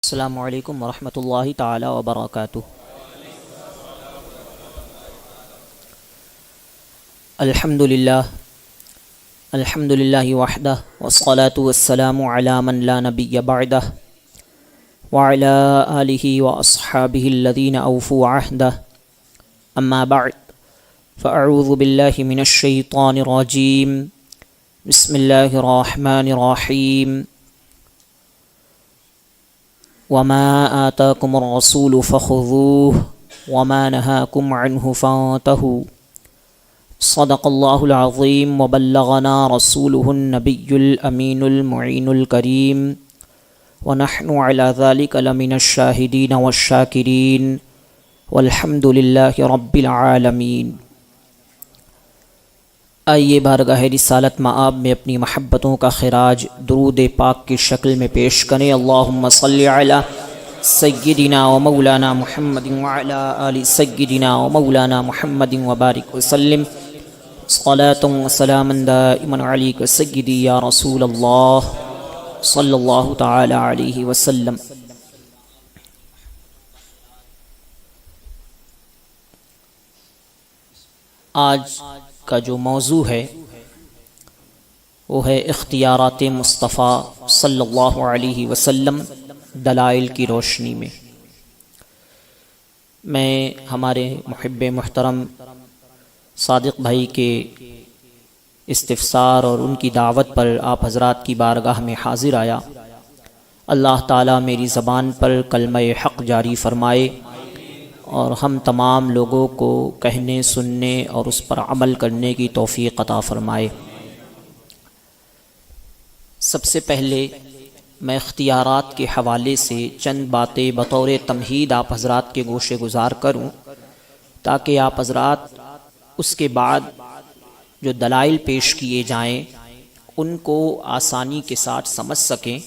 السلام علیکم ورحمۃ اللہ تعالی وبرکاتہ۔ الحمد للہ وحدہ والصلاة والسلام علی من لا نبی بعدہ وعلی آلہ واصحابہ الذین اوفوا عہدہ، اما بعد فاعوذ باللہ من الشیطان الرجیم، بسم اللہ الرحمن الرحیم۔ وما آتاكم الرسول فخذوه وما نهاكم عنه فانتهوا، صدق اللہ العظیم وبلغنا رسوله النبی الامین المعین الکریم، ونحن على ذلك لمن الشاہدین والشاکرین، والحمد للہ رب العالمین۔ آئیے بارگاہ رسالت مآب میں اپنی محبتوں کا خراج درود پاک کی شکل میں پیش کریں۔ اللہم صلی علی سیدنا و مولانا محمد وعلی آل سیدنا و مولانا محمد وبارک وسلم، صلاۃ و سلاما دائما علیک سیدی یا رسول اللہ صلی اللہ تعالی علیہ وسلم۔ آج کا جو موضوع ہے وہ ہے اختیارات مصطفیٰ صلی اللہ علیہ وسلم دلائل کی روشنی میں۔ میں ہمارے محب محترم صادق بھائی کے استفسار اور ان کی دعوت پر آپ حضرات کی بارگاہ میں حاضر آیا۔ اللہ تعالیٰ میری زبان پر کلمہ حق جاری فرمائے اور ہم تمام لوگوں کو کہنے، سننے اور اس پر عمل کرنے کی توفیق عطا فرمائے۔ سب سے پہلے میں اختیارات کے حوالے سے چند باتیں بطور تمہید آپ حضرات کے گوشے گزار کروں، تاکہ آپ حضرات اس کے بعد جو دلائل پیش کیے جائیں ان کو آسانی کے ساتھ سمجھ سکیں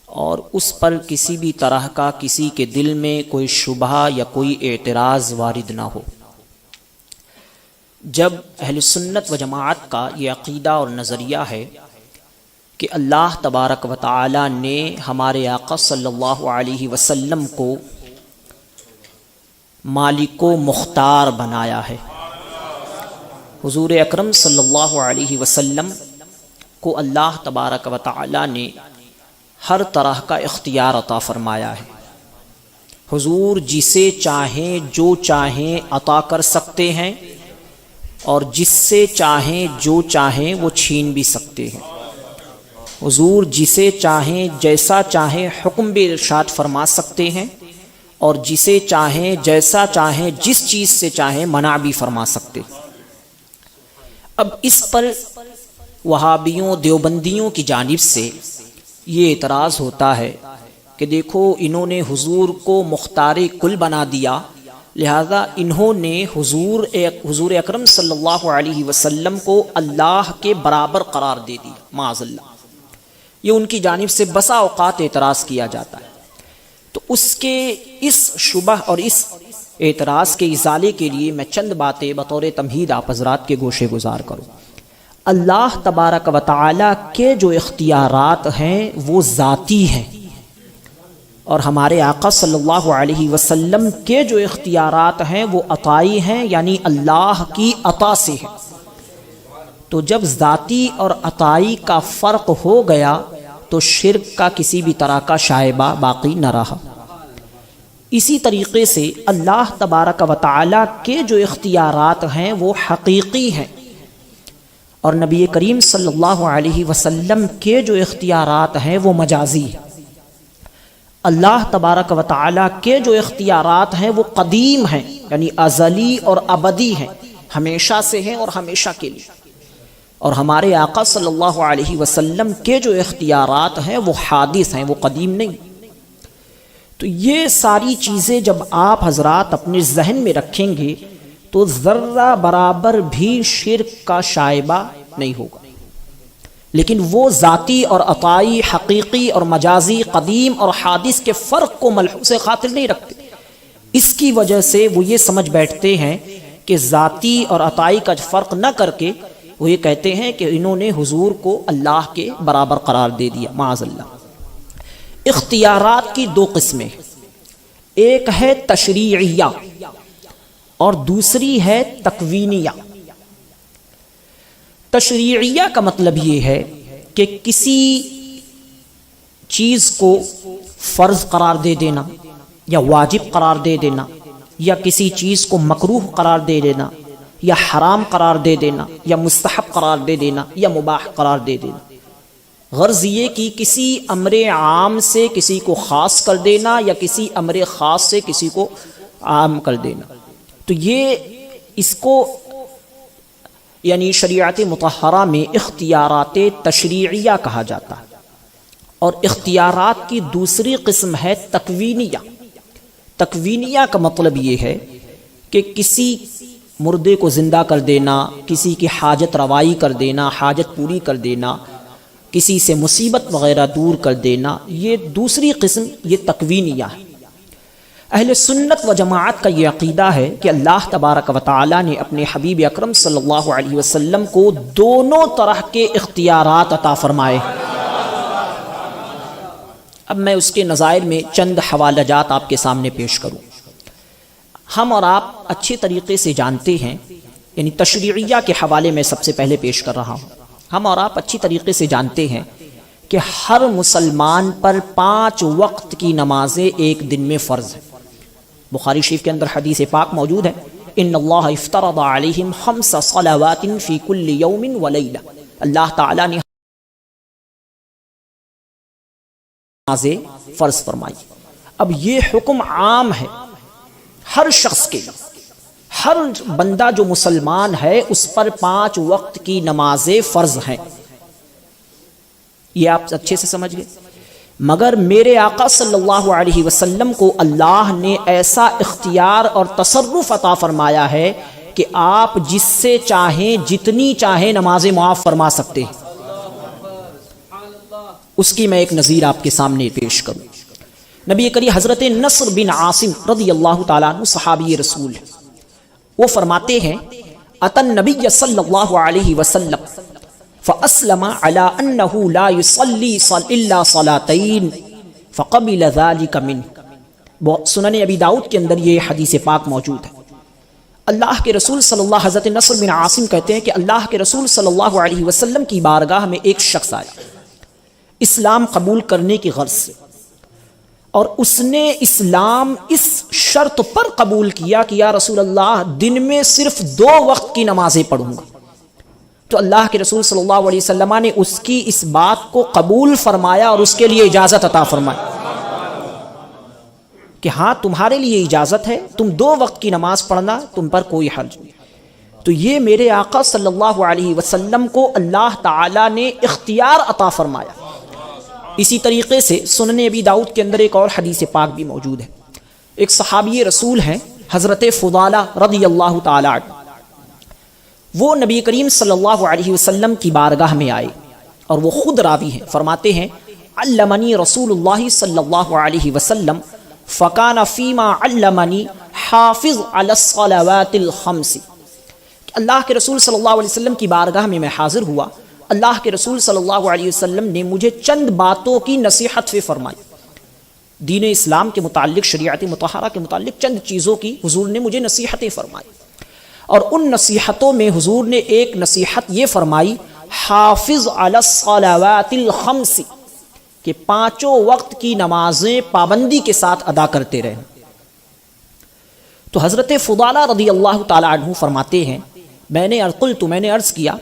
اور اس پر کسی بھی طرح کا کسی کے دل میں کوئی شبہ یا کوئی اعتراض وارد نہ ہو۔ جب اہل سنت و جماعت کا یہ عقیدہ اور نظریہ ہے کہ اللہ تبارک و تعالی نے ہمارے آقا صلی اللہ علیہ وسلم کو مالک و مختار بنایا ہے، حضور اکرم صلی اللہ علیہ وسلم کو اللہ تبارک و تعالی نے ہر طرح کا اختیار عطا فرمایا ہے۔ حضور جسے چاہیں جو چاہیں عطا کر سکتے ہیں اور جس سے چاہیں جو چاہیں وہ چھین بھی سکتے ہیں۔ حضور جسے چاہیں جیسا چاہیں حکم بھی ارشاد فرما سکتے ہیں اور جسے چاہیں جیسا چاہیں جس چیز سے چاہیں منع بھی فرما سکتے ہیں۔ اب اس پر وہابیوں دیوبندیوں کی جانب سے یہ اعتراض ہوتا ہے کہ دیکھو انہوں نے حضور کو مختار کل بنا دیا، لہذا انہوں نے حضور اکرم صلی اللہ علیہ وسلم کو اللہ کے برابر قرار دے دیا، معاذ اللہ۔ یہ ان کی جانب سے بسا اوقات اعتراض کیا جاتا ہے۔ تو اس شبہ اور اس اعتراض کے ازالے کے لیے میں چند باتیں بطور تمہید آپ حضرات کے گوشے گزار کروں۔ اللہ تبارک و تعالی کے جو اختیارات ہیں وہ ذاتی ہیں، اور ہمارے آقا صلی اللہ علیہ وسلم کے جو اختیارات ہیں وہ عطائی ہیں، یعنی اللہ کی عطا سے ہیں۔ تو جب ذاتی اور عطائی کا فرق ہو گیا تو شرک کا کسی بھی طرح کا شائبہ باقی نہ رہا۔ اسی طریقے سے اللہ تبارک و تعالی کے جو اختیارات ہیں وہ حقیقی ہیں، اور نبی کریم صلی اللہ علیہ وسلم کے جو اختیارات ہیں وہ مجازی ہیں۔ اللہ تبارک و تعالی کے جو اختیارات ہیں وہ قدیم ہیں، یعنی ازلی اور ابدی ہیں، ہمیشہ سے ہیں اور ہمیشہ کے لیے۔ اور ہمارے آقا صلی اللہ علیہ وسلم کے جو اختیارات ہیں وہ حادث ہیں، وہ قدیم نہیں۔ تو یہ ساری چیزیں جب آپ حضرات اپنے ذہن میں رکھیں گے تو ذرہ برابر بھی شرک کا شائبہ نہیں ہوگا۔ لیکن وہ ذاتی اور عطائی، حقیقی اور مجازی، قدیم اور حادث کے فرق کو ملحوظ خاطر نہیں رکھتے۔ اس کی وجہ سے وہ یہ سمجھ بیٹھتے ہیں کہ ذاتی اور عطائی کا فرق نہ کر کے وہ یہ کہتے ہیں کہ انہوں نے حضور کو اللہ کے برابر قرار دے دیا، معاذ اللہ۔ اختیارات کی دو قسمیں، ایک ہے تشریعیہ اور دوسری ہے تکوینیہ۔ تشریعیہ کا مطلب یہ ہے کہ کسی چیز کو فرض قرار دے دینا یا واجب قرار دے دینا، یا کسی چیز کو مکروہ قرار دے دینا، یا حرام قرار دے دینا، یا مستحب قرار دے دینا، یا مباح قرار دے دینا۔ غرض یہ کہ کسی امر عام سے کسی کو خاص کر دینا یا کسی امر خاص سے کسی کو عام کر دینا۔ تو یہ اس کو یعنی شریعت مطہرہ میں اختیارات تشریعیہ کہا جاتا ہے۔ اور اختیارات کی دوسری قسم ہے تکوینیہ۔ تکوینیہ کا مطلب یہ ہے کہ کسی مردے کو زندہ کر دینا، کسی کی حاجت روائی کر دینا، حاجت پوری کر دینا، کسی سے مصیبت وغیرہ دور کر دینا، یہ دوسری قسم یہ تکوینیہ ہے۔ اہل سنت و جماعت کا یہ عقیدہ ہے کہ اللہ تبارک و تعالی نے اپنے حبیب اکرم صلی اللہ علیہ وسلم کو دونوں طرح کے اختیارات عطا فرمائے۔ اب میں اس کے نظائر میں چند حوالہ جات آپ کے سامنے پیش کروں۔ ہم اور آپ اچھے طریقے سے جانتے ہیں، یعنی تشریعیہ کے حوالے میں سب سے پہلے پیش کر رہا ہوں۔ ہم اور آپ اچھی طریقے سے جانتے ہیں کہ ہر مسلمان پر 5 وقت کی نمازیں ایک دن میں فرض ہیں۔ بخاری شریف کے اندر حدیث پاک موجود ہے، ان اللہ افترض علیہم 5 صلوات فی کل یوم و لیلہ، اللہ تعالیٰ نے نمازیں فرض فرمائی۔ اب یہ حکم عام ہے ہر شخص کے لیے، ہر بندہ جو مسلمان ہے اس پر 5 وقت کی نمازیں فرض ہیں۔ یہ آپ اچھے سے سمجھ گئے۔ مگر میرے آقا صلی اللہ علیہ وسلم کو اللہ نے ایسا اختیار اور تصرف عطا فرمایا ہے کہ آپ جس سے چاہیں جتنی چاہیں نمازیں معاف فرما سکتے ہیں۔ اس کی میں ایک نظیر آپ کے سامنے پیش کروں۔ نبی کریم حضرت نصر بن عاصم رضی اللہ تعالیٰ عنہ صحابی رسول ہے، وہ فرماتے ہیں اتى النبی صلی اللہ علیہ وسلم فاسلم على انه لا يصلي الا صلاتين فقبل ذلك منه۔ سنن ابی داؤد کے اندر یہ حدیث پاک موجود ہے۔ اللہ کے رسول صلی اللہ حضرت نصر بن عاصم کہتے ہیں کہ اللہ کے رسول صلی اللہ علیہ وسلم کی بارگاہ میں ایک شخص آیا اسلام قبول کرنے کی غرض سے، اور اس نے اسلام اس شرط پر قبول کیا کہ یا رسول اللہ دن میں صرف 2 وقت کی نمازیں پڑھوں گا۔ تو اللہ کے رسول صلی اللہ علیہ وسلم نے اس کی اس بات کو قبول فرمایا اور اس کے لیے اجازت عطا فرمائی کہ ہاں تمہارے لیے اجازت ہے، تم 2 وقت کی نماز پڑھنا، تم پر کوئی حرج نہیں۔ تو یہ میرے آقا صلی اللہ علیہ وسلم کو اللہ تعالی نے اختیار عطا فرمایا۔ اسی طریقے سے سنن ابی داؤد کے اندر ایک اور حدیث پاک بھی موجود ہے۔ ایک صحابی رسول ہیں حضرت فضالہ رضی اللہ تعالی عنہ، وہ نبی کریم صلی اللہ علیہ وسلم کی بارگاہ میں آئے اور وہ خود راوی ہیں، فرماتے ہیں علمنی رسول اللہ صلی اللہ علیہ وسلم فکان فیما علمنی حافظ علی الصلوات الخمس۔ اللہ کے رسول صلی اللہ علیہ وسلم کی بارگاہ میں حاضر ہوا، اللہ کے رسول صلی اللہ علیہ وسلم نے مجھے چند باتوں کی نصیحت فرمائی، دین اسلام کے متعلق، شریعت مطہرہ کے متعلق چند چیزوں کی حضور نے مجھے نصیحتیں فرمائی، اور ان نصیحتوں میں حضور نے ایک نصیحت یہ فرمائی حافظ علی الصلوات الخمس، کہ 5 وقت کی نمازیں پابندی کے ساتھ ادا کرتے رہیں۔ تو حضرت فضالہ رضی اللہ تعالی عنہ فرماتے ہیں میں نے عرض کیا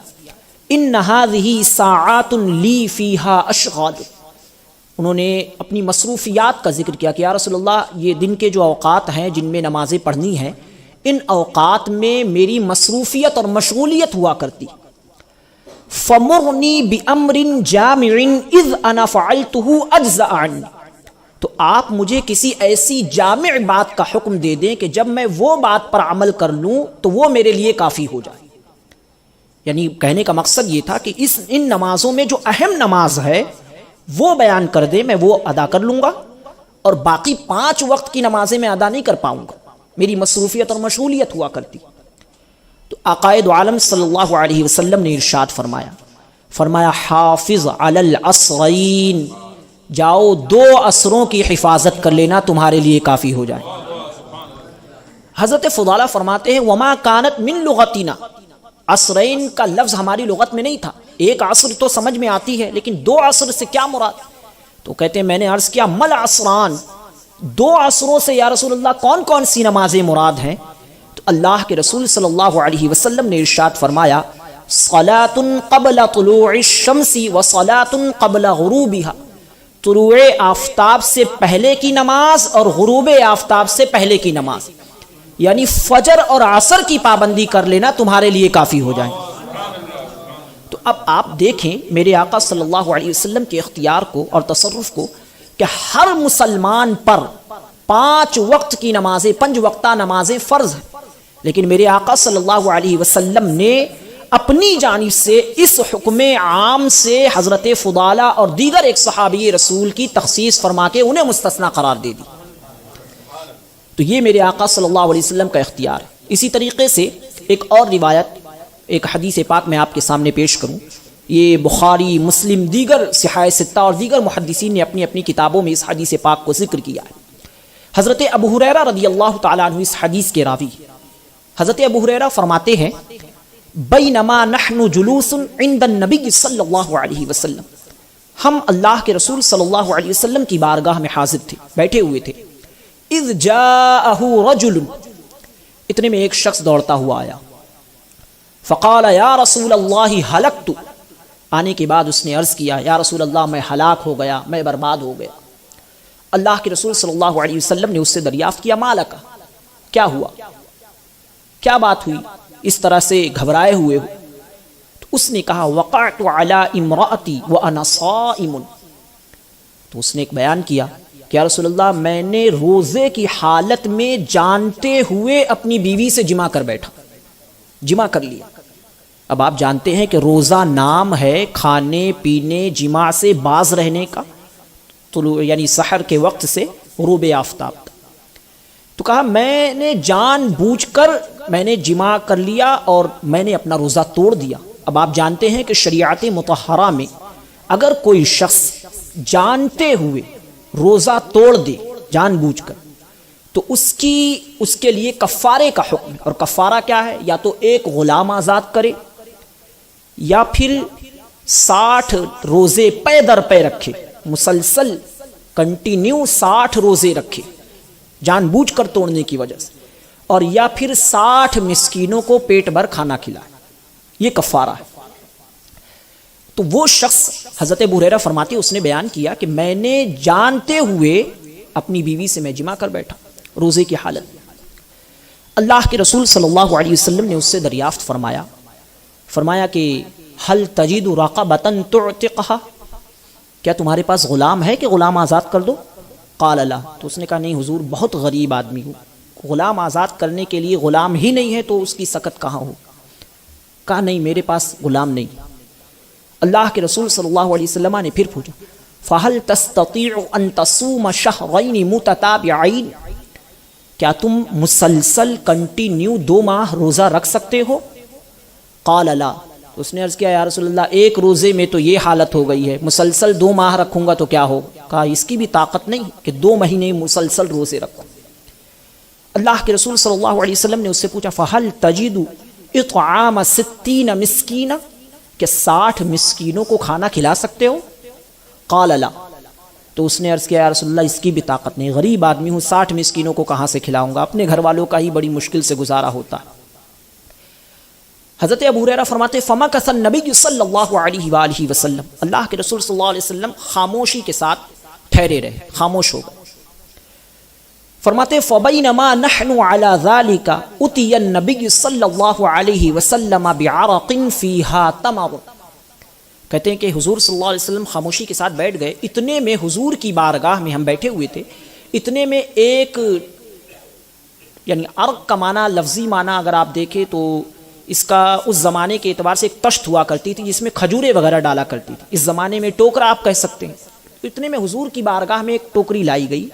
ان هذه ساعات لی فیہا اشغال، انہوں نے اپنی مصروفیات کا ذکر کیا کہ یا رسول اللہ یہ دن کے جو اوقات ہیں جن میں نمازیں پڑھنی ہیں، ان اوقات میں میری مصروفیت اور مشغولیت ہوا کرتی، فمرنی بامر جامع اذ انا فعلته اجزأ عنی، تو آپ مجھے کسی ایسی جامع بات کا حکم دے دیں کہ جب میں وہ بات پر عمل کر لوں تو وہ میرے لیے کافی ہو جائے۔ یعنی کہنے کا مقصد یہ تھا کہ ان نمازوں میں جو اہم نماز ہے وہ بیان کر دے، میں وہ ادا کر لوں گا، اور باقی 5 وقت کی نمازیں میں ادا نہیں کر پاؤں گا، میری مصروفیت اور مشغولیت ہوا کرتی۔ تو آقائد عالم صلی اللہ علیہ وسلم نے ارشاد فرمایا حافظ علی العصرین، جاؤ 2 عصروں کی حفاظت کر لینا، تمہارے لیے کافی ہو جائے۔ حضرت فضالہ فرماتے ہیں وما کانت من لغتنا، عصرین کا لفظ ہماری لغت میں نہیں تھا، ایک عصر تو سمجھ میں آتی ہے لیکن 2 عصر سے کیا مراد؟ تو کہتے ہیں میں نے عرض کیا مل عصران، 2 عصروں سے یا رسول اللہ کون کون سی نمازیں مراد ہیں؟ تو اللہ کے رسول صلی اللہ علیہ وسلم نے ارشاد فرمایا صلاۃ قبل طلوع الشمس وصلاۃ قبل غروبها، طلوع آفتاب سے پہلے کی نماز اور غروب آفتاب سے پہلے کی نماز، یعنی فجر اور عصر کی پابندی کر لینا تمہارے لیے کافی ہو جائے۔ تو اب آپ دیکھیں میرے آقا صلی اللہ علیہ وسلم کے اختیار کو اور تصرف کو کہ ہر مسلمان پر 5 وقت کی نمازیں، 5 وقتہ نمازیں فرض ہیں، لیکن میرے آقا صلی اللہ علیہ وسلم نے اپنی جانب سے اس حکم عام سے حضرت فضالہ اور دیگر ایک صحابی رسول کی تخصیص فرما کے انہیں مستثنی قرار دے دی۔ تو یہ میرے آقا صلی اللہ علیہ وسلم کا اختیار ہے۔ اسی طریقے سے ایک اور روایت، ایک حدیث پاک میں آپ کے سامنے پیش کروں، یہ بخاری، مسلم، دیگر صحاح ستہ اور دیگر محدثین نے اپنی اپنی کتابوں میں اس حدیث پاک کو ذکر کیا ہے۔ حضرت ابو ہریرہ رضی اللہ تعالیٰ عنہ اس حدیث کے راوی، حضرت ابو ہریرہ فرماتے ہیں بینما نحن جلوس عند النبی صلی اللہ علیہ وسلم، ہم اللہ کے رسول صلی اللہ علیہ وسلم کی بارگاہ میں حاضر تھے، بیٹھے ہوئے تھے، اذ جاءہ رجل، اتنے میں ایک شخص دوڑتا ہوا آیا، فقال یا رسول اللہ ہلکت، آنے کے بعد اس نے عرض کیا یا رسول اللہ میں ہلاک ہو گیا، میں برباد ہو گیا۔ اللہ کے رسول صلی اللہ علیہ وسلم نے اس سے دریافت کیا مالک، کیا ہوا، کیا بات ہوئی، اس طرح سے گھبرائے ہوئے ہو؟ تو اس نے کہا وقعت علی امراتی وانا صائم، تو اس نے ایک بیان کیا کہ یا رسول اللہ میں نے روزے کی حالت میں جانتے ہوئے اپنی بیوی سے جمع کر بیٹھا، جمع کر لیا۔ اب آپ جانتے ہیں کہ روزہ نام ہے کھانے پینے جماع سے باز رہنے کا، طلوع یعنی سحر کے وقت سے غروب آفتاب تک۔ تو کہا میں نے جان بوجھ کر میں نے جماع کر لیا اور میں نے اپنا روزہ توڑ دیا۔ اب آپ جانتے ہیں کہ شریعت مطہرہ میں اگر کوئی شخص جانتے ہوئے روزہ توڑ دے جان بوجھ کر تو اس کے لیے کفارے کا حکم ہے، اور کفارہ کیا ہے؟ یا تو ایک غلام آزاد کرے یا پھر 60 روزے پے در پے رکھے، مسلسل کنٹینیو 60 روزے رکھے جان بوجھ کر توڑنے کی وجہ سے، اور یا پھر 60 مسکینوں کو پیٹ بھر کھانا کھلائے، یہ کفارہ ہے۔ تو وہ شخص حضرت ابو ہریرہ فرماتے اس نے بیان کیا کہ میں نے جانتے ہوئے اپنی بیوی سے میں جمع کر بیٹھا روزے کی حالت میں۔ اللہ کے رسول صلی اللہ علیہ وسلم نے اس سے دریافت فرمایا کہ هل تجد رقبۃ تعتقها، کیا تمہارے پاس غلام ہے کہ غلام آزاد کر دو؟ قال لا، تو اس نے کہا نہیں حضور بہت غریب آدمی ہوں، غلام آزاد کرنے کے لیے غلام ہی نہیں ہے تو اس کی سکت کہاں ہو؟ کہا نہیں میرے پاس غلام نہیں۔ اللہ کے رسول صلی اللہ علیہ وسلم نے پھر پوچھا فَهَلْ تَسْتَطِيعُ أَن تَصُومَ شَهْرَيْنِ مُتَتَابِعَيْنِ، کیا تم مسلسل کنٹینیو 2 ماہ روزہ رکھ سکتے ہو؟ قال لا، تو اس نے عرض کیا یا رسول اللہ ایک روزے میں تو یہ حالت ہو گئی ہے، مسلسل 2 ماہ رکھوں گا تو کیا ہو؟ کہا اس کی بھی طاقت نہیں کہ 2 مہینے مسلسل روزے رکھوں۔ اللہ کے رسول صلی اللہ علیہ وسلم نے اس سے پوچھا فَهَلْ تَجِدُ إِطْعَامَ 60 مسکینہ، کہ 60 مسکینوں کو کھانا کھلا سکتے ہو؟ قال لا، تو اس نے عرض کیا یا رسول اللہ اس کی بھی طاقت نہیں، غریب آدمی ہوں، 60 مسکینوں کو کہاں سے کھلاؤں گا، اپنے گھر والوں کا ہی بڑی مشکل سے گزارا ہوتا ہے۔ حضرت ابو ہریرہ فرماتے فمکث النبی صلی اللہ علیہ وآلہ وسلم، اللہ کے رسول صلی اللہ علیہ وسلم خاموشی کے ساتھ ٹھہرے رہے، خاموش ہو گئے۔ فرماتے فبینما نحن علی ذلک اتی النبی صلی اللہ علیہ وسلم بعرق فیہا تمر، کہتے ہیں کہ حضور صلی اللہ علیہ وسلم خاموشی کے ساتھ بیٹھ گئے، اتنے میں حضور کی بارگاہ میں ہم بیٹھے ہوئے تھے، اتنے میں ایک یعنی عرق کا معنی لفظی معنی اگر آپ دیکھیں تو اس کا اس زمانے کے اعتبار سے ایک تشت ہوا کرتی تھی جس میں کھجورے وغیرہ ڈالا کرتی تھی، اس زمانے میں ٹوکرا آپ کہہ سکتے ہیں۔ تو اتنے میں حضور کی بارگاہ میں ایک ٹوکری لائی گئی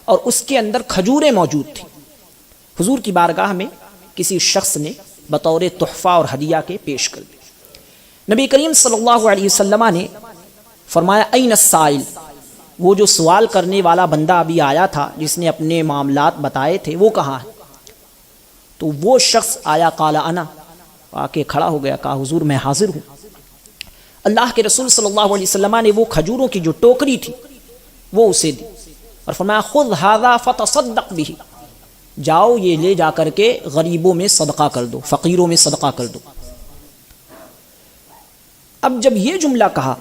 اور اس کے اندر کھجوریں موجود تھیں۔ حضور کی بارگاہ میں کسی شخص نے بطور تحفہ اور ہدیہ کے پیش کر دی۔ نبی کریم صلی اللہ علیہ وسلم نے فرمایا این السائل، وہ جو سوال کرنے والا بندہ ابھی آیا تھا جس نے اپنے معاملات بتائے تھے وہ کہاں ہے؟ تو وہ شخص آیا، قال انا، آ کے کھڑا ہو گیا، کہا حضور میں حاضر ہوں۔ اللہ کے رسول صلی اللہ علیہ وسلم نے وہ کھجوروں کی جو ٹوکری تھی وہ اسے دی اور فرمایا خذ ھذا فتصدق بہ، جاؤ یہ لے جا کر کے غریبوں میں صدقہ کر دو، فقیروں میں صدقہ کر دو۔ اب جب یہ جملہ کہا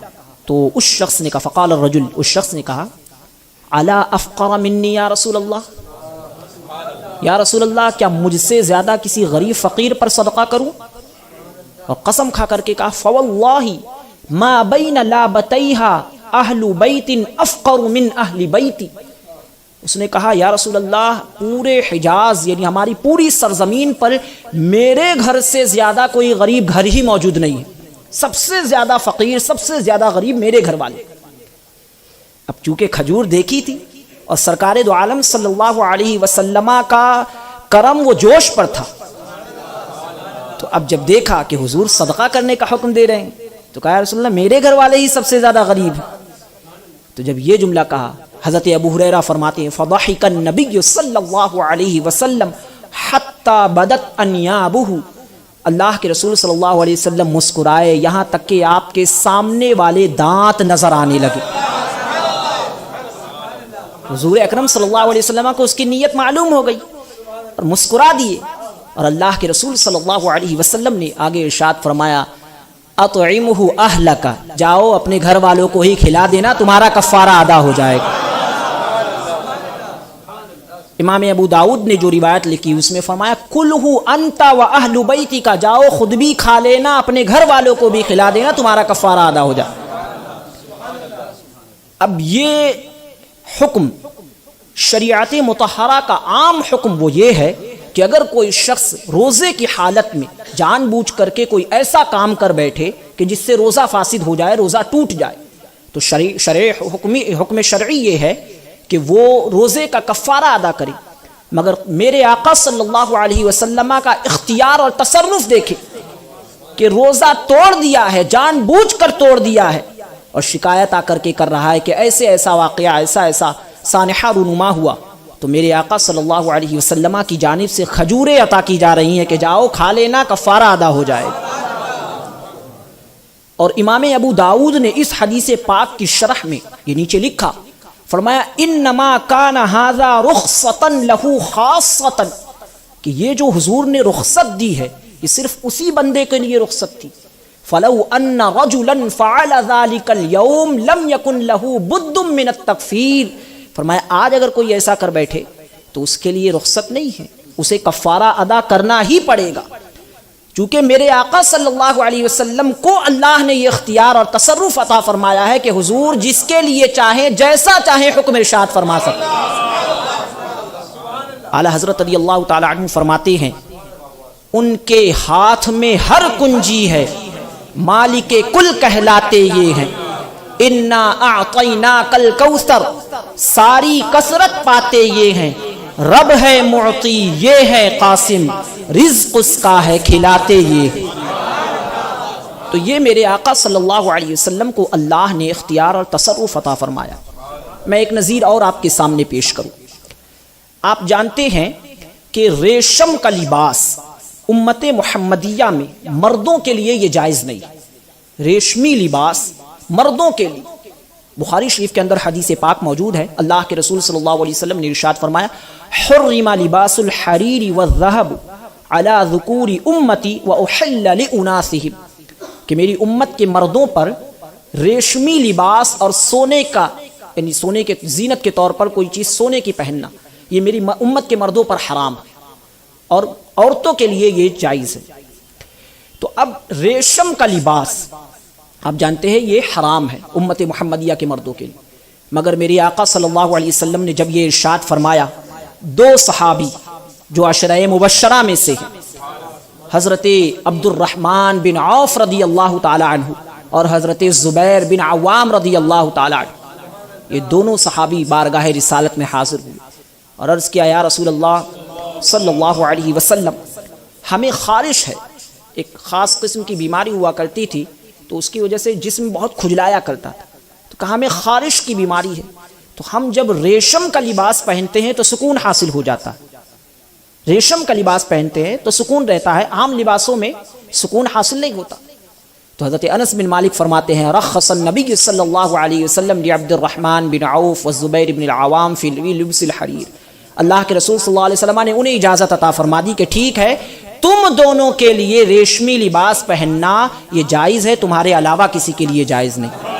تو اس شخص نے کہا، فقال الرجل، اس شخص نے کہا الا افقر منی یا رسول اللہ، یا رسول اللہ کیا مجھ سے زیادہ کسی غریب فقیر پر صدقہ کروں؟ اور قسم کھا کر کے کہا فواللہ ما بین لابتیہا اہل بیت افقر من اہل بیتی، اس نے کہا یا رسول اللہ پورے حجاز یعنی ہماری پوری سرزمین پر میرے گھر سے زیادہ کوئی غریب گھر ہی موجود نہیں ہے، سب سے زیادہ فقیر، سب سے زیادہ غریب میرے گھر والے۔ اب چونکہ کھجور دیکھی تھی اور سرکار دو عالم صلی اللہ علیہ وسلم کا کرم وہ جوش پر تھا، تو اب جب دیکھا کہ حضور صدقہ کرنے کا حکم دے رہے ہیں تو کہا یا رسول اللہ میرے گھر والے ہی سب سے زیادہ غریب ہیں۔ تو جب یہ جملہ کہا، حضرت ابو ہریرہ فرماتے ہیں فضحک النبی صلی اللہ علیہ وسلم حتی بدت انیابہ، اللہ کے رسول صلی اللہ علیہ وسلم مسکرائے یہاں تک کہ آپ کے سامنے والے دانت نظر آنے لگے۔ حضور اکرم صلی اللہ علیہ وسلم کو اس کی نیت معلوم ہو گئی اور مسکرا دیے، اور اللہ کے رسول صلی اللہ علیہ وسلم نے آگے ارشاد فرمایا اطعمہ اہلک، جاؤ اپنے گھر والوں کو ہی کھلا دینا، تمہارا کفارہ ادا ہو جائے گا۔ امام ابو داؤد نے جو روایت لکھی اس میں فرمایا کلہ انت و اہل بیتک، جاؤ خود بھی کھا لینا، اپنے گھر والوں کو بھی کھلا دینا، تمہارا کفارہ ادا ہو جائے۔ اب یہ حکم شریعت مطہرہ کا عام حکم وہ یہ ہے کہ اگر کوئی شخص روزے کی حالت میں جان بوجھ کر کے کوئی ایسا کام کر بیٹھے کہ جس سے روزہ فاسد ہو جائے، روزہ ٹوٹ جائے، تو حکم شرعی یہ ہے کہ وہ روزے کا کفارہ ادا کرے، مگر میرے آقا صلی اللہ علیہ وسلم کا اختیار اور تصرف دیکھے کہ روزہ توڑ دیا ہے، جان بوجھ کر توڑ دیا ہے، اور شکایت آ کر کے کر رہا ہے کہ ایسے ایسا واقعہ، ایسا ایسا سانحہ رونما ہوا، تو میرے آقا صلی اللہ علیہ وسلم کی جانب سے کھجوریں عطا کی جا رہی ہیں کہ جاؤ کھا لینا، کفارہ ادا ہو جائے گا۔ اور امام ابو داؤد نے اس حدیث پاک کی شرح میں یہ نیچے لکھا، فرمایا انما کان ھذا رخصۃ لہ خاصۃ، کہ یہ جو حضور نے رخصت دی ہے یہ صرف اسی بندے کے لیے رخصت تھی۔ فلو ان رجلا فعل ذلك اليوم لم يكن له بد من التکفیر، فرمایا آج اگر کوئی ایسا کر بیٹھے تو اس کے لیے رخصت نہیں ہے، اسے کفارہ ادا کرنا ہی پڑے گا، چونکہ میرے آقا صلی اللہ علیہ وسلم کو اللہ نے یہ اختیار اور تصرف عطا فرمایا ہے کہ حضور جس کے لیے چاہیں جیسا چاہیں حکم ارشاد فرما سکتے۔ اعلی حضرت رضی اللہ تعالی عنہ فرماتے ہیں ان کے ہاتھ میں ہر کنجی ہے، مالک کل کہلاتے یہ ہیں، انا اعطیناک الکوثر، ساری کثرت پاتے یہ ہیں، رب ہے معطی یہ ہے قاسم، رزق اس کا ہے کھلاتے یہ۔ تو یہ میرے آقا صلی اللہ علیہ وسلم کو اللہ نے اختیار اور تصرف عطا فرمایا۔ میں ایک نظیر اور آپ کے سامنے پیش کروں۔ آپ جانتے ہیں کہ ریشم کا لباس امت محمدیہ میں مردوں کے لیے یہ جائز نہیں، ریشمی لباس مردوں کے لیے۔ بخاری شریف کے اندر حدیث پاک موجود ہے، اللہ کے رسول صلی اللہ علیہ وسلم نے ارشاد فرمایا حرم لباس الحریر والذہب علی ذکور امتی واحل لاناسہم، کہ میری امت کے مردوں پر ریشمی لباس اور سونے کا یعنی سونے کے زینت کے طور پر کوئی چیز سونے کی پہننا یہ میری امت کے مردوں پر حرام ہے اور عورتوں کے لیے یہ جائز ہے۔ تو اب ریشم کا لباس آپ جانتے ہیں یہ حرام ہے امت محمدیہ کے مردوں کے لیے، مگر میرے آقا صلی اللہ علیہ وسلم نے جب یہ ارشاد فرمایا، دو صحابی جو عشرہ مبشرہ میں سے ہیں، حضرت عبد الرحمن بن عوف رضی اللہ تعالی عنہ اور حضرت زبیر بن عوام رضی اللہ تعالی عنہ، یہ دونوں صحابی بارگاہ رسالت میں حاضر ہوئے اور عرض کیا یا رسول اللہ صلی اللہ علیہ وسلم، ہمیں خارش ہے، ایک خاص قسم کی بیماری ہوا کرتی تھی تو اس کی وجہ سے جسم بہت کھجلایا کرتا تھا، تو کہا ہمیں خارش کی بیماری ہے، تو ہم جب ریشم کا لباس پہنتے ہیں تو سکون حاصل ہو جاتا ہے، ریشم کا لباس پہنتے ہیں تو سکون رہتا ہے، عام لباسوں میں سکون حاصل نہیں ہوتا۔ تو حضرت انس بن مالک فرماتے ہیں رخص النبی صلی اللہ علیہ وسلم لعبد الرحمن بن عوف والزبیر بن العوام فی لبس الحریر، اللہ کے رسول صلی اللہ علیہ وسلم نے انہیں اجازت عطا فرما دی کہ ٹھیک ہے تم دونوں کے لیے ریشمی لباس پہننا یہ جائز ہے، تمہارے علاوہ کسی کے لیے جائز نہیں۔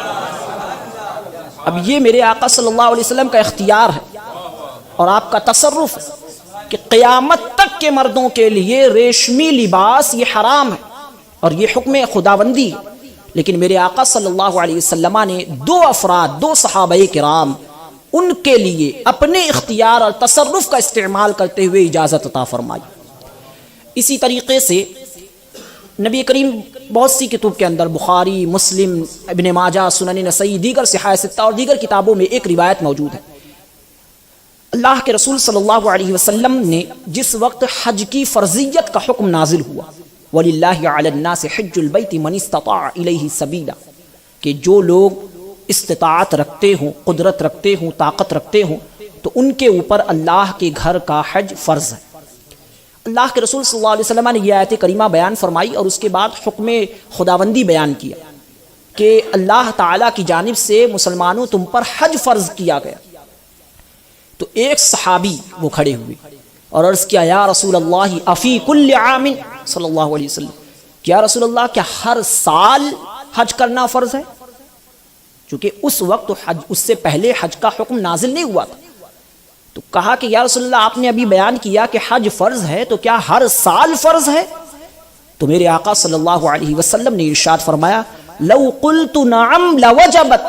اب یہ میرے آقا صلی اللہ علیہ وسلم کا اختیار ہے اور آپ کا تصرف ہے کہ قیامت تک کے مردوں کے لیے ریشمی لباس یہ حرام ہے اور یہ حکم خداوندی ہے، لیکن میرے آقا صلی اللہ علیہ وسلم نے دو افراد، دو صحابہ کرام، ان کے لیے اپنے اختیار اور تصرف کا استعمال کرتے ہوئے اجازت عطا فرمائی۔ اسی طریقے سے نبی کریم بہت سی کتب کے اندر، بخاری، مسلم، ابن ماجہ، سنن نسائی، دیگر صحاح ستہ اور دیگر کتابوں میں ایک روایت موجود ہے۔ اللہ کے رسول صلی اللہ علیہ وسلم نے جس وقت حج کی فرضیت کا حکم نازل ہوا، وَلِلَّهِ عَلَى النَّاسِ حِجُّ الْبَيْتِ مَنِ اسْتَطَاعَ إِلَيْهِ سَبِيلًا، کہ جو لوگ استطاعت رکھتے ہوں، قدرت رکھتے ہوں، طاقت رکھتے ہوں، تو ان کے اوپر اللہ کے گھر کا حج فرض ہے۔ اللہ کے رسول صلی اللہ علیہ وسلم نے یہ آیت کریمہ بیان فرمائی اور اس کے بعد حکم خداوندی بیان کیا کہ اللہ تعالیٰ کی جانب سے مسلمانوں تم پر حج فرض کیا گیا۔ تو ایک صحابی وہ کھڑے ہوئے اور عرض کیا یا رسول اللہ افی کل عام، صلی اللہ علیہ وسلم کیا رسول اللہ کیا ہر سال حج کرنا فرض ہے؟ چونکہ اس وقت حج، اس سے پہلے حج کا حکم نازل نہیں ہوا تھا۔ تو کہا کہ یا رسول اللہ آپ نے ابھی بیان کیا کہ حج فرض ہے، تو کیا ہر سال فرض ہے؟ تو میرے آقا صلی اللہ علیہ وسلم نے ارشاد فرمایا لو قلت نعم لوجبت،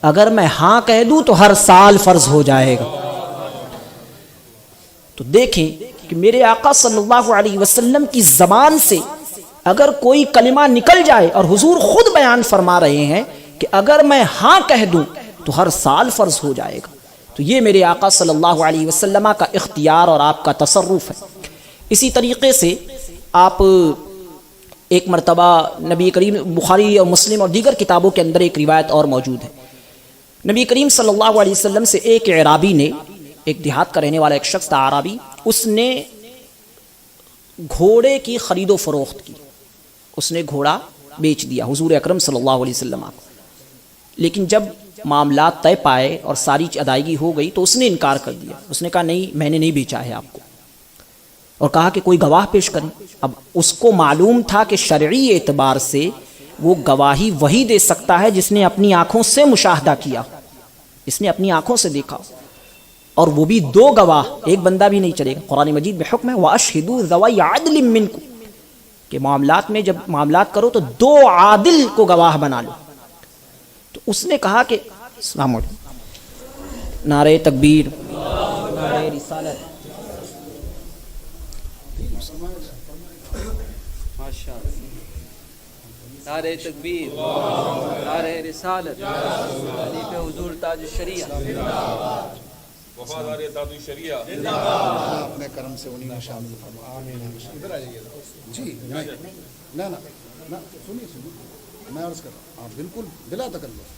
اگر میں ہاں کہہ دوں تو ہر سال فرض ہو جائے گا۔ تو دیکھیں کہ میرے آقا صلی اللہ علیہ وسلم کی زبان سے اگر کوئی کلمہ نکل جائے، اور حضور خود بیان فرما رہے ہیں کہ اگر میں ہاں کہہ دوں تو ہر سال فرض ہو جائے گا، تو یہ میرے آقا صلی اللہ علیہ وسلم کا اختیار اور آپ کا تصرف ہے۔ اسی طریقے سے آپ ایک مرتبہ نبی کریم، بخاری اور مسلم اور دیگر کتابوں کے اندر ایک روایت اور موجود ہے، نبی کریم صلی اللہ علیہ وسلم سے ایک اعرابی نے، ایک دیہات کا رہنے والا ایک شخص تھا اعرابی، اس نے گھوڑے کی خرید و فروخت کی، اس نے گھوڑا بیچ دیا حضور اکرم صلی اللہ علیہ وسلم کو، لیکن جب معاملات طے پائے اور ساری ادائیگی ہو گئی تو اس نے انکار کر دیا، اس نے کہا نہیں میں نے نہیں بیچا ہے آپ کو، اور کہا کہ کوئی گواہ پیش کریں۔ اب اس کو معلوم تھا کہ شرعی اعتبار سے وہ گواہی وہی دے سکتا ہے جس نے اپنی آنکھوں سے مشاہدہ کیا، جس نے اپنی آنکھوں سے دیکھا، اور وہ بھی دو گواہ، ایک بندہ بھی نہیں چلے گا۔ قرآن مجید میں حکم ہے وَأَشْهِدُوا ذَوَيْ عَدْلٍ مِّنْكُمْ، کہ معاملات میں جب معاملات کرو تو دو عادل کو گواہ بنا لو۔ تو اس نے کہا کہ السلام علیکم، نعرہ تکبیر، نعرہ رسالت، نعرہ تکبیر، نعرہ رسالت، خلیفہ حضور تاج الشریعہ، وفادار تاج الشریعہ، اپنے کرم سے انہیں میں شامل فرما۔ آمین۔ جی نہ سنیے میں عرض کر رہا ہوں، آپ بالکل بلا تکلف۔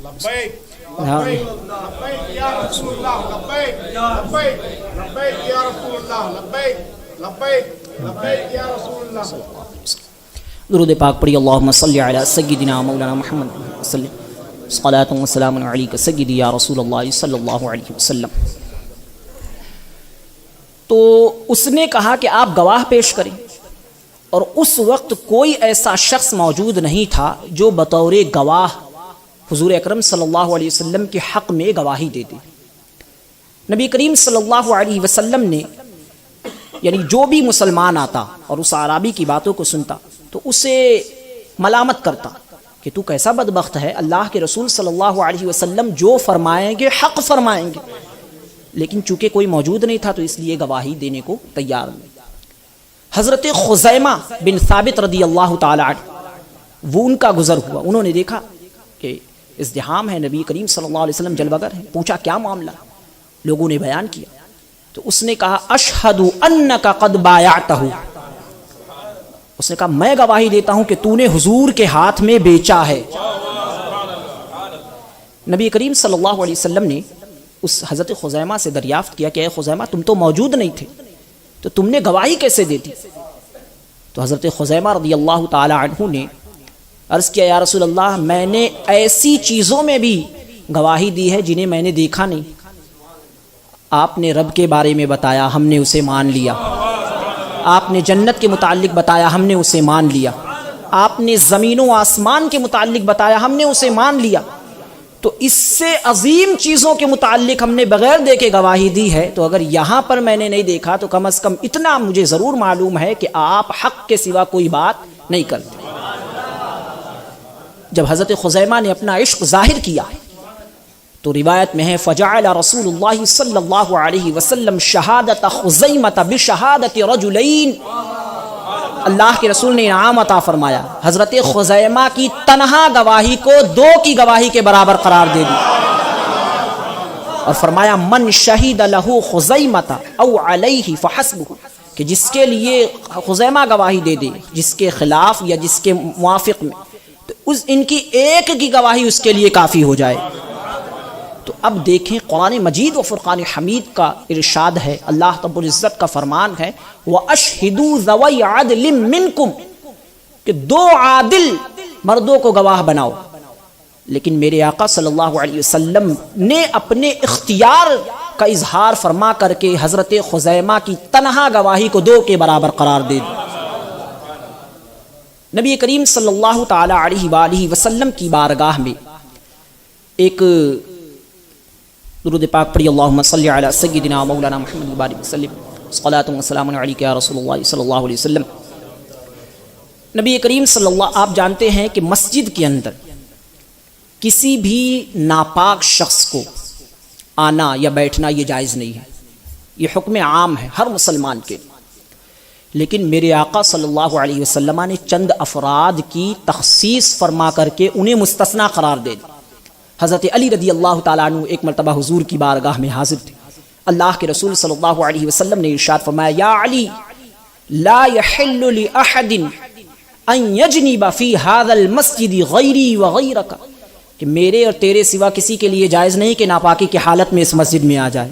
لبیک لبیک لبیک یا رسول اللہ، لبیک لبیک لبیک یا رسول اللہ، لبیک لبیک لبیک یا رسول اللہ۔ درود پاک پڑھی، اللہم صلی علی سیدنا مولانا محمد صلی صلاۃ و سلام علیک سیدی یا رسول اللہ صلی اللہ علیہ وسلم۔ تو اس نے کہا کہ آپ گواہ پیش کریں، اور اس وقت کوئی ایسا شخص موجود نہیں تھا جو بطور گواہ حضور اکرم صلی اللہ علیہ وسلم کے حق میں گواہی دے دے۔ نبی کریم صلی اللہ علیہ وسلم نے، یعنی جو بھی مسلمان آتا اور اس اعرابی کی باتوں کو سنتا تو اسے ملامت کرتا کہ تو کیسا بدبخت ہے، اللہ کے رسول صلی اللہ علیہ وسلم جو فرمائیں گے حق فرمائیں گے، لیکن چونکہ کوئی موجود نہیں تھا تو اس لیے گواہی دینے کو تیار نہیں۔ حضرت خزیمہ بن ثابت رضی اللہ تعالی عنہ، وہ ان کا گزر ہوا، انہوں نے دیکھا کہ ازدحام ہے، نبی کریم صلی اللہ علیہ وسلم جلوہ گر ہیں، پوچھا کیا معاملہ، لوگوں نے بیان کیا، تو اس نے کہا اشہد انک قد بایعتہ، اس نے کہا میں گواہی دیتا ہوں کہ تو نے حضور کے ہاتھ میں بیچا ہے۔ نبی کریم صلی اللہ علیہ وسلم نے اس حضرت خزیمہ سے دریافت کیا کہ اے خزیمہ تم تو موجود نہیں تھے تو تم نے گواہی کیسے دی تھی؟ تو حضرت خزیمہ رضی اللہ تعالی عنہ نے عرض کیا یا رسول اللہ میں نے ایسی چیزوں میں بھی گواہی دی ہے جنہیں میں نے دیکھا نہیں. آپ نے رب کے بارے میں بتایا ہم نے اسے مان لیا, آپ نے جنت کے متعلق بتایا ہم نے اسے مان لیا, آپ نے زمین و آسمان کے متعلق بتایا ہم نے اسے مان لیا. تو اس سے عظیم چیزوں کے متعلق ہم نے بغیر دیکھے گواہی دی ہے, تو اگر یہاں پر میں نے نہیں دیکھا تو کم از کم اتنا مجھے ضرور معلوم ہے کہ آپ حق کے سوا کوئی بات نہیں کرتے. جب حضرت خزیمہ نے اپنا عشق ظاہر کیا تو روایت میں ہے فجعل رسول اللہ صلی اللہ علیہ وسلم شہادت خزیمہ بشہادت رجلین, اللہ کے رسول نے انعام عطا فرمایا, حضرت خزیمہ کی تنہا گواہی کو دو کی گواہی کے برابر قرار دے دی اور فرمایا من شہید لہ خزیمہ او علیہ فحسبہ, کہ جس کے لیے خزیمہ گواہی دے دے جس کے خلاف یا جس کے موافق میں, تو ان کی ایک کی گواہی اس کے لیے کافی ہو جائے. تو اب دیکھیں قرآن مجید و فرقان حمید کا ارشاد ہے, اللہ رب العزت کا فرمان ہے وَأَشْهِدُوا ذَوَيْ عَدْلٍ مِّنْكُمْ, کہ دو عادل مردوں کو گواہ بناؤ. لیکن میرے آقا صلی اللہ علیہ وسلم نے اپنے اختیار کا اظہار فرما کر کے حضرت خزیمہ کی تنہا گواہی کو دو کے برابر قرار دے دی. نبی کریم صلی اللہ تعالی علیہ وآلہ وسلم کی بارگاہ میں ایک درود پاک پڑھی اللہم صلی علی سیدنا مولانا محمد بارک وسلم صلاۃ و سلام علیک یا رسول اللہ صلی اللہ علیہ وسلم. نبی کریم صلی اللہ, آپ جانتے ہیں کہ مسجد کے اندر کسی بھی ناپاک شخص کو آنا یا بیٹھنا یہ جائز نہیں ہے, یہ حکم عام ہے ہر مسلمان کے. لیکن میرے آقا صلی اللہ علیہ وسلم نے چند افراد کی تخصیص فرما کر کے انہیں مستثنا قرار دے دی. حضرت علی رضی اللہ تعالیٰ عنہ ایک مرتبہ حضور کی بارگاہ میں حاضر تھے. اللہ کے رسول صلی اللہ علیہ وسلم نے ارشاد فرمایا یا علی لا يحل لأحد ان يجنب في هذا المسجد غیری وغیرک, کہ میرے اور تیرے سوا کسی کے لیے جائز نہیں کہ ناپاکی کی حالت میں اس مسجد میں آ جائے.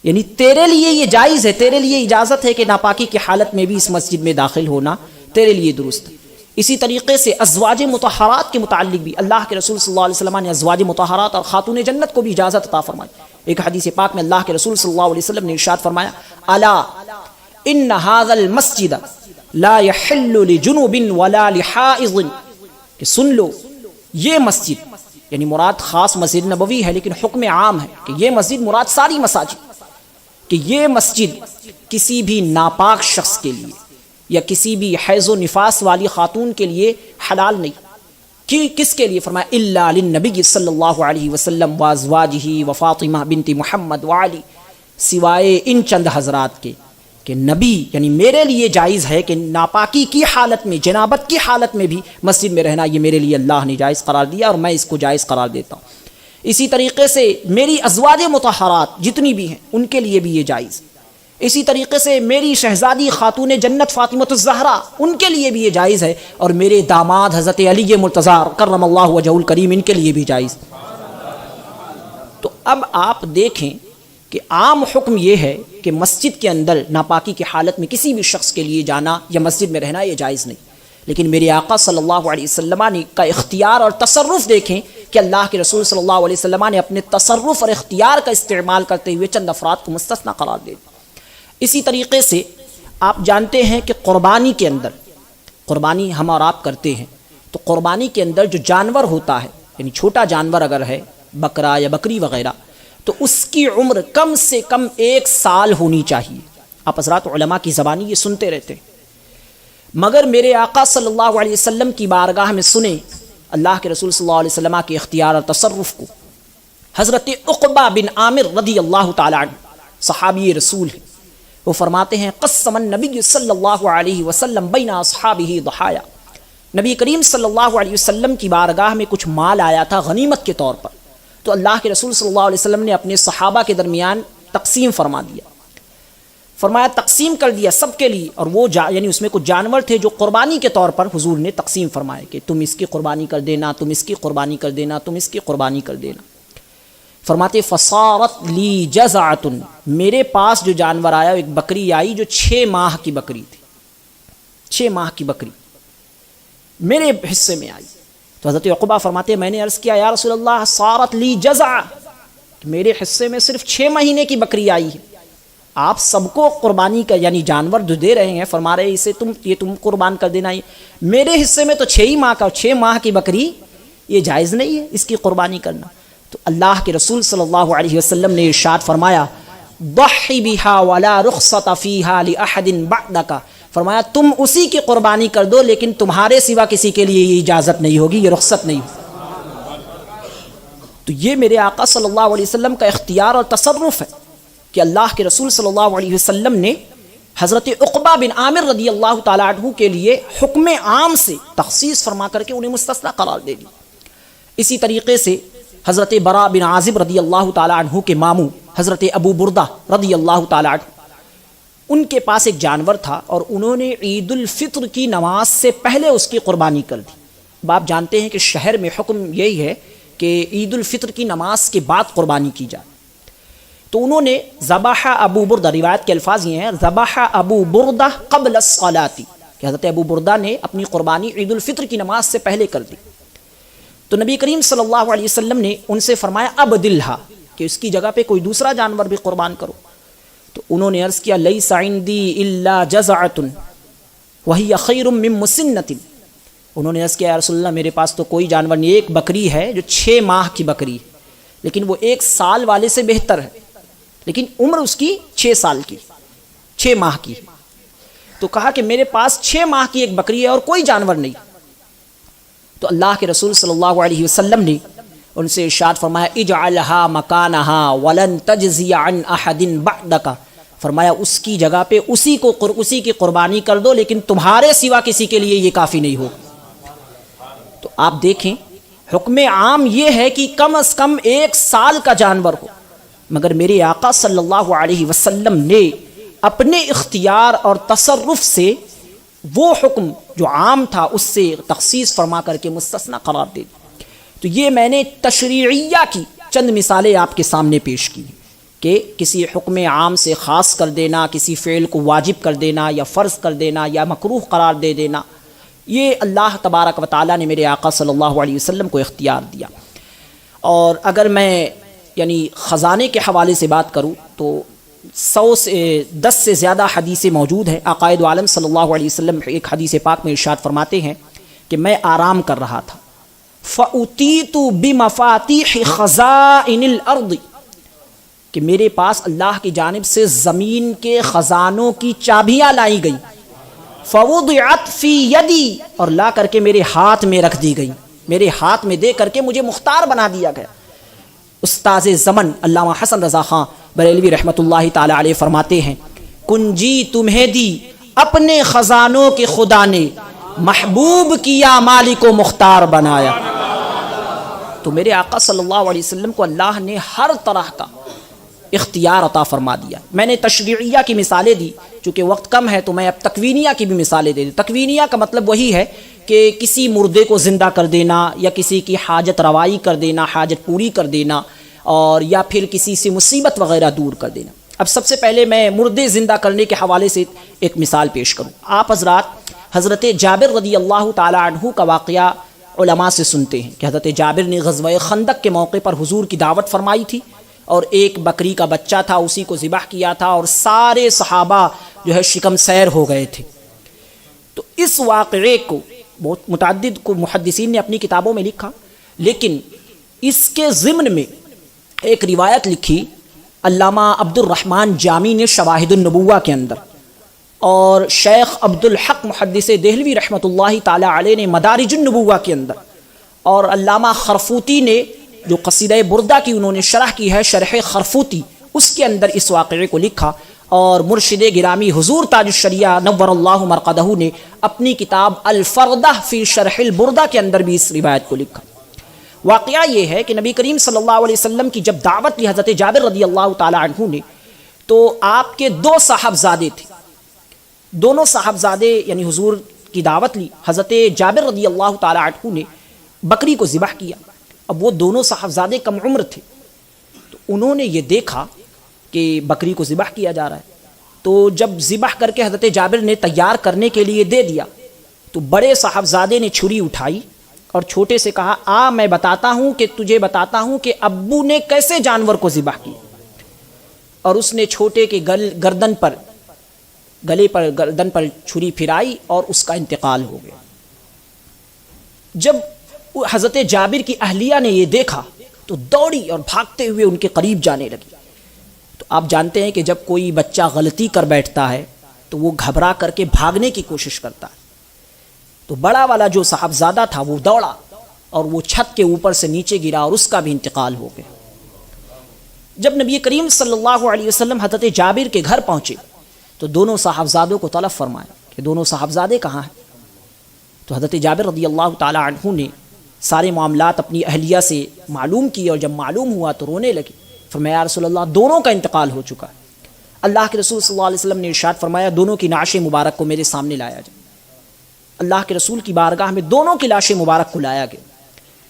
یعنی تیرے لیے یہ جائز ہے, تیرے لیے اجازت ہے کہ ناپاکی کی حالت میں بھی اس مسجد میں داخل ہونا تیرے لیے درست ہے. اسی طریقے سے ازواج مطہرات کے متعلق بھی اللہ کے رسول صلی اللہ علیہ وسلم نے ازواج مطہرات اور خاتون جنت کو بھی اجازت عطا فرمائی. ایک حدیث پاک میں اللہ کے رسول صلی اللہ علیہ وسلم نے ارشاد فرمایا الا ان هذا المسجد لا يحل لجنوب ولا لحائض, کہ سن لو یہ مسجد, یعنی مراد خاص مسجد نبوی ہے لیکن حکم عام ہے کہ یہ مسجد مراد ساری مساجد, کہ یہ مسجد کسی بھی ناپاک شخص کے لیے یا کسی بھی حیض و نفاس والی خاتون کے لیے حلال نہیں. کہ کس کے لیے؟ فرمایا الا للنبی صلی اللہ علیہ وسلم وازواجہ وفاطمہ بنت محمد وعلی, سوائے ان چند حضرات کے کہ نبی یعنی میرے لیے جائز ہے کہ ناپاکی کی حالت میں, جنابت کی حالت میں بھی مسجد میں رہنا یہ میرے لیے اللہ نے جائز قرار دیا اور میں اس کو جائز قرار دیتا ہوں. اسی طریقے سے میری ازواج مطہرات جتنی بھی ہیں ان کے لیے بھی یہ جائز. اسی طریقے سے میری شہزادی خاتون جنت فاطمۃ الزہرا ان کے لیے بھی یہ جائز ہے, اور میرے داماد حضرت علی مرتضیٰ کرم اللہ وجہہ الکریم ان کے لیے بھی جائز. تو اب آپ دیکھیں کہ عام حکم یہ ہے کہ مسجد کے اندر ناپاکی کی حالت میں کسی بھی شخص کے لیے جانا یا مسجد میں رہنا یہ جائز نہیں. لیکن میرے آقا صلی اللہ علیہ وسلم نے کا اختیار اور تصرف دیکھیں کہ اللہ کے رسول صلی اللہ علیہ وسلم نے اپنے تصرف اور اختیار کا استعمال کرتے ہوئے چند افراد کو مستثنا قرار دے دیا. اسی طریقے سے آپ جانتے ہیں کہ قربانی کے اندر, قربانی ہم اور آپ کرتے ہیں, تو قربانی کے اندر جو جانور ہوتا ہے یعنی چھوٹا جانور اگر ہے بکرا یا بکری وغیرہ, تو اس کی عمر کم سے کم 1 سال ہونی چاہیے. آپ حضرات علماء کی زبانی یہ سنتے رہتے ہیں, مگر میرے آقا صلی اللہ علیہ وسلم کی بارگاہ میں سنیں اللہ کے رسول صلی اللہ علیہ وسلم کے اختیار اور تصرف کو. حضرت عقبہ بن عامر رضی اللہ تعالی عنہ صحابی رسول ہیں, وہ فرماتے ہیں قسم النبی صلی اللہ علیہ وسلم بین اصحابہ ضحایا, نبی کریم صلی اللہ علیہ وسلم کی بارگاہ میں کچھ مال آیا تھا غنیمت کے طور پر, تو اللہ کے رسول صلی اللہ علیہ وسلم نے اپنے صحابہ کے درمیان تقسیم فرما دیا. فرمایا تقسیم کر دیا سب کے لیے، اور وہ یعنی اس میں کچھ جانور تھے جو قربانی کے طور پر حضور نے تقسیم فرمائے کہ تم اس کی قربانی کر دینا، تم اس کی قربانی کر دینا، تم اس کی قربانی کر دینا۔ فرماتے فصارت لی جزعۃ، میرے پاس جو جانور آیا ایک بکری آئی جو 6 ماہ کی بکری تھی، 6 ماہ کی بکری میرے حصے میں آئی۔ تو حضرت عقبہ فرماتے میں نے عرض کیا یا رسول اللہ صارت لی جزع، میرے حصے میں صرف 6 مہینے کی بکری آئی ہے، آپ سب کو قربانی کا یعنی جانور جو دے رہے ہیں، فرما رہے اسے تم قربان کر دینا، میرے حصے میں تو 6 ہی ماہ کا، 6 ماہ کی بکری یہ جائز نہیں ہے اس کی قربانی کرنا۔ تو اللہ کے رسول صلی اللہ علیہ وسلم نے ارشاد فرمایا ضحی بہا ولا رخصت فیہا لأحد بعدک، فرمایا تم اسی کی قربانی کر دو لیکن تمہارے سوا کسی کے لیے یہ اجازت نہیں ہوگی، یہ رخصت نہیں ہوگی۔ تو یہ میرے آقا صلی اللہ علیہ وسلم کا اختیار اور تصرف ہے کہ اللہ کے رسول صلی اللہ علیہ وسلم نے حضرت عقبہ بن عامر رضی اللہ تعالیٰ عنہ کے لیے حکم عام سے تخصیص فرما کر کے انہیں مستثنی قرار دے دی۔ اسی طریقے سے حضرت براء بن عازب رضی اللہ تعالیٰ عنہ کے ماموں حضرت ابو بردہ رضی اللہ تعالیٰ عنہ، ان کے پاس ایک جانور تھا اور انہوں نے عید الفطر کی نماز سے پہلے اس کی قربانی کر دی۔ اب آپ جانتے ہیں کہ شہر میں حکم یہی ہے کہ عید الفطر کی نماز کے بعد قربانی کی جائے، تو انہوں نے ذبح ابو بردہ، روایت کے الفاظ یہ ہیں ذبح ابو بردہ قبل الصلاۃ، کہ حضرت ابو بردہ نے اپنی قربانی عید الفطر کی نماز سے پہلے کر دی۔ تو نبی کریم صلی اللہ علیہ وسلم نے ان سے فرمایا ابدلھا، کہ اس کی جگہ پہ کوئی دوسرا جانور بھی قربان کرو۔ تو انہوں نے عرض کیا لیس عندی الا جزعۃ وہی خیر من مسنۃ، انہوں نے عرض کیا یا رسول اللہ میرے پاس تو کوئی جانور نہیں، ایک بکری ہے جو 6 ماہ کی بکری ہے، لیکن وہ 1 سال والے سے بہتر ہے، لیکن عمر اس کی 6 سال کی، 6 ماہ کی۔ تو کہا کہ میرے پاس 6 ماہ کی ایک بکری ہے اور کوئی جانور نہیں۔ تو اللہ کے رسول صلی اللہ علیہ وسلم نے ان سے ارشاد فرمایا اجعلها مکانها ولن تجزی عن احد بعدک، فرمایا اس کی جگہ پہ اسی کی قربانی کر دو لیکن تمہارے سوا کسی کے لیے یہ کافی نہیں ہو۔ تو آپ دیکھیں حکم عام یہ ہے کہ کم از کم 1 سال کا جانور ہو، مگر میرے آقا صلی اللہ علیہ وسلم نے اپنے اختیار اور تصرف سے وہ حکم جو عام تھا اس سے تخصیص فرما کر کے مستثنی قرار دے دی۔ تو یہ میں نے تشریعیہ کی چند مثالیں آپ کے سامنے پیش کی کہ کسی حکم عام سے خاص کر دینا، کسی فعل کو واجب کر دینا یا فرض کر دینا یا مکروہ قرار دے دینا، یہ اللہ تبارک و تعالیٰ نے میرے آقا صلی اللہ علیہ وسلم کو اختیار دیا۔ اور اگر میں یعنی خزانے کے حوالے سے بات کروں تو 110 سے زیادہ حدیثیں موجود ہیں۔ آقائد عالم صلی اللہ علیہ وسلم ایک حدیث پاک میں ارشاد فرماتے ہیں کہ میں آرام کر رہا تھا فَأُتِيتُ بِمَفَاتِيحِ خَزَائِنِ الْأَرْضِ، کہ میرے پاس اللہ کی جانب سے زمین کے خزانوں کی چابیاں لائی گئیں، فَوُضِعَتْ فِي يَدِي، اور لا کر کے میرے ہاتھ میں رکھ دی گئی، میرے ہاتھ میں دے کر کے مجھے مختار بنا دیا گیا۔ استاذ زمن علامہ حسن رضا خان بریلوی رحمۃ اللہ تعالی علیہ فرماتے ہیں کنجی تمہیں دی اپنے خزانوں کے خدا نے، محبوب کیا مالک و مختار بنایا۔ تو میرے آقا صلی اللہ علیہ وسلم کو اللہ نے ہر طرح کا اختیار عطا فرما دیا۔ میں نے تشریعیہ کی مثالیں دی، چونکہ وقت کم ہے تو میں اب تکوینیہ کی بھی مثالیں دے دوں۔ تکوینیہ کا مطلب وہی ہے کہ کسی مردے کو زندہ کر دینا یا کسی کی حاجت روائی کر دینا، حاجت پوری کر دینا، اور یا پھر کسی سے مصیبت وغیرہ دور کر دینا۔ اب سب سے پہلے میں مردے زندہ کرنے کے حوالے سے ایک مثال پیش کروں۔ آپ حضرات حضرت جابر رضی اللہ تعالی عنہ کا واقعہ علماء سے سنتے ہیں کہ حضرت جابر نے غزوہ خندق کے موقع پر حضور کی دعوت فرمائی تھی اور ایک بکری کا بچہ تھا، اسی کو ذبح کیا تھا اور سارے صحابہ جو ہے شکم سیر ہو گئے تھے۔ تو اس واقعے کو بہت متعدد کو محدثین نے اپنی کتابوں میں لکھا، لیکن اس کے ضمن میں ایک روایت لکھی علامہ عبد الرحمن جامی نے شواہد النبوہ کے اندر، اور شیخ عبد الحق محدث دہلوی رحمۃ اللہ تعالی علیہ نے مدارج النبوہ کے اندر، اور علامہ خرفوتی نے جو قصیدہ بردہ کی انہوں نے شرح کی ہے شرح خرفوتی، اس کے اندر اس واقعے کو لکھا، اور مرشد گرامی حضور تاج الشریعہ نور اللہ مرقدہ نے اپنی کتاب الفردہ فی شرح البردہ کے اندر بھی اس روایت کو لکھا۔ واقعہ یہ ہے کہ نبی کریم صلی اللہ علیہ وسلم کی جب دعوت لی حضرت جابر رضی اللہ تعالی عنہ نے، تو آپ کے 2 صاحبزادے تھے. دونوں صاحبزادے یعنی حضور کی دعوت لی. حضرت جابر رضی اللہ تعالی عنہ نے بکری کو ذبح کیا. اب وہ دونوں صاحبزادے کم عمر تھے، تو انہوں نے یہ دیکھا کہ بکری کو ذبح کیا جا رہا ہے. تو جب ذبح کر کے حضرت جابر نے تیار کرنے کے لیے دے دیا تو بڑے صاحبزادے نے چھری اٹھائی اور چھوٹے سے کہا میں بتاتا ہوں کہ تجھے بتاتا ہوں کہ ابو نے کیسے جانور کو ذبح کیا. اور اس نے چھوٹے کے گردن پر چھری پھرائی اور اس کا انتقال ہو گیا. جب حضرت جابر کی اہلیہ نے یہ دیکھا تو دوڑی اور بھاگتے ہوئے ان کے قریب جانے لگی. تو آپ جانتے ہیں کہ جب کوئی بچہ غلطی کر بیٹھتا ہے تو وہ گھبرا کر کے بھاگنے کی کوشش کرتا ہے. تو بڑا والا جو صاحبزادہ تھا وہ دوڑا اور وہ چھت کے اوپر سے نیچے گرا اور اس کا بھی انتقال ہو گیا. جب نبی کریم صلی اللہ علیہ وسلم حضرت جابر کے گھر پہنچے تو دونوں صاحبزادوں کو طلب فرمایا کہ دونوں صاحبزادے کہاں ہیں. تو حضرت جابر رضی اللہ تعالی عنہ نے سارے معاملات اپنی اہلیہ سے معلوم کیے اور جب معلوم ہوا تو رونے لگے. فرمایا یا رسول اللہ دونوں کا انتقال ہو چکا ہے. اللہ کے رسول صلی اللہ علیہ وسلم نے ارشاد فرمایا دونوں کی نعش مبارک کو میرے سامنے لایا جائے. اللہ کے رسول کی بارگاہ میں دونوں کی لاش مبارک کو لایا گیا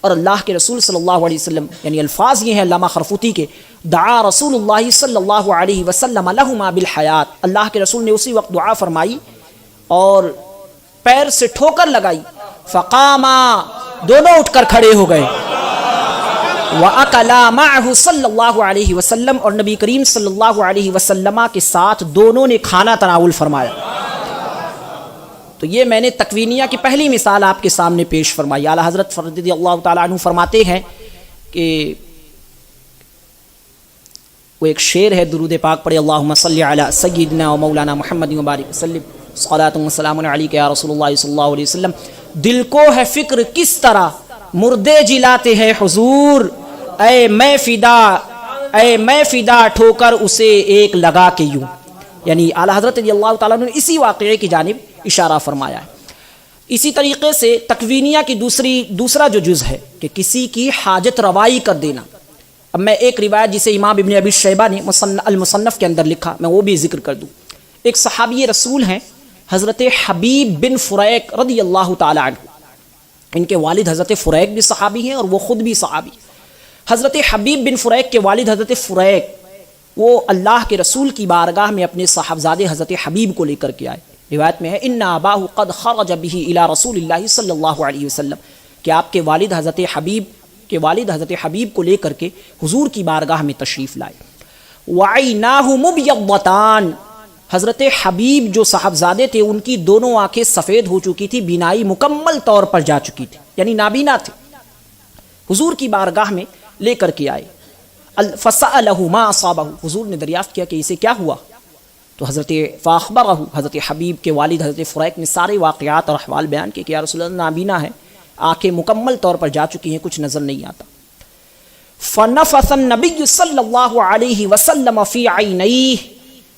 اور اللہ کے رسول صلی اللہ علیہ وسلم یعنی الفاظ یہ ہیں علامہ خرفوتی کے دعا رسول اللہ صلی اللہ علیہ وسلم لہما بالحیات. اللہ کے رسول نے اسی وقت دعا فرمائی اور پیر سے ٹھوکر لگائی. فقاما دونوں اٹھ کر کھڑے ہو گئے. وَأَكَلَا مَعَهُ صلی اللہ علیہ وسلم اور نبی کریم صلی اللہ علیہ وسلم کے ساتھ دونوں نے کھانا تناول فرمایا. تو یہ میں نے تکوینیہ کی پہلی مثال آپ کے سامنے پیش فرمائی. اعلیٰ حضرت رضی اللہ تعالیٰ عنہ فرماتے ہیں کہ وہ ایک شعر ہے درود پاک پڑھے اللہم صلی علی سیدنا و مولانا محمد وبارک وسلم صلاۃ و سلام علیک یا رسول اللہ صلی اللہ علیہ وسلم. دل کو ہے فکر کس طرح مردے جلاتے ہیں حضور، اے میں فدا ٹھوکر اسے ایک لگا کے یوں. یعنی اعلیٰ حضرت رضی اللہ تعالیٰ نے اسی واقعے کی جانب اشارہ فرمایا ہے. اسی طریقے سے تکوینیہ کی دوسرا جو جز ہے کہ کسی کی حاجت روائی کر دینا. اب میں ایک روایت جسے امام ابن ابی شیبہ نے المصنف کے اندر لکھا میں وہ بھی ذکر کر دوں. ایک صحابی رسول ہیں حضرت حبیب بن فریق رضی اللہ تعالی عنہ. ان کے والد حضرت فریق بھی صحابی ہیں اور وہ خود بھی صحابی. حضرت حبیب بن فریق کے والد حضرت فریق وہ اللہ کے رسول کی بارگاہ میں اپنے صاحبزادے حضرت حبیب کو لے کر کے آئے. روایت میں ہے ان اباہ قد خرج به الى رسول اللہ صلی اللہ علیہ وسلم کہ آپ کے والد حضرت حبیب کو لے کر کے حضور کی بارگاہ میں تشریف لائے. وعیناہ مبیضتان حضرت حبیب جو صاحبزادے تھے ان کی دونوں آنکھیں سفید ہو چکی تھی، بینائی مکمل طور پر جا چکی تھی یعنی نابینا تھے. حضور کی بارگاہ میں لے کر کے آئے. فسألہ ما اصابہ حضور نے دریافت کیا کہ اسے کیا ہوا. تو حضرت حبیب کے والد حضرت فریق نے سارے واقعات اور احوال بیان کیے کہ یا رسول اللہ نابینا ہے، آنکھیں مکمل طور پر جا چکی ہیں، کچھ نظر نہیں آتا. فنفث النبی صلی اللہ علیہ وسلم فی عینیہ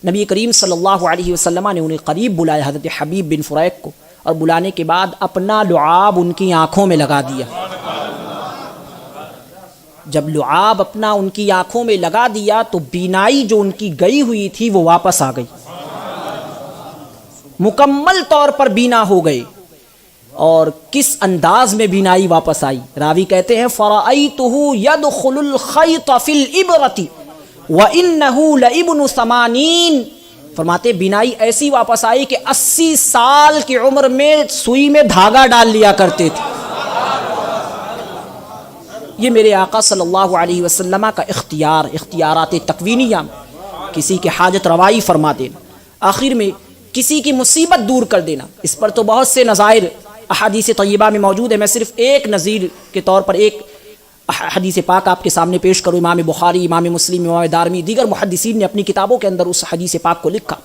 نبی کریم صلی اللہ علیہ وسلم نے انہیں قریب بلایا حضرت حبیب بن فریق کو اور بلانے کے بعد اپنا لعاب ان کی آنکھوں میں لگا دیا. جب لعاب اپنا ان کی آنکھوں میں لگا دیا تو بینائی جو ان کی گئی ہوئی تھی وہ واپس آ گئی، مکمل طور پر بینا ہو گئے. اور کس انداز میں بینائی واپس آئی؟ راوی کہتے ہیں فرأیتہ یدخل الخیط فی الابرۃ وانہ لابن 80. فرماتے بینائی ایسی واپس آئی کہ 80 سال کی عمر میں سوئی میں دھاگا ڈال لیا کرتے تھے. یہ میرے آقا صلی اللہ علیہ وسلم کا اختیارات تکوینیہ میں کسی کی حاجت روائی فرما دینا، آخر میں کسی کی مصیبت دور کر دینا. اس پر تو بہت سے نظائر احادیث طیبہ میں موجود ہے. میں صرف ایک نظیر کے طور پر ایک حدیث پاک آپ کے سامنے پیش کروں. امام بخاری، امام مسلم، امام دارمی، دیگر محدثین نے اپنی کتابوں کے اندر اس حدیث پاک کو لکھا.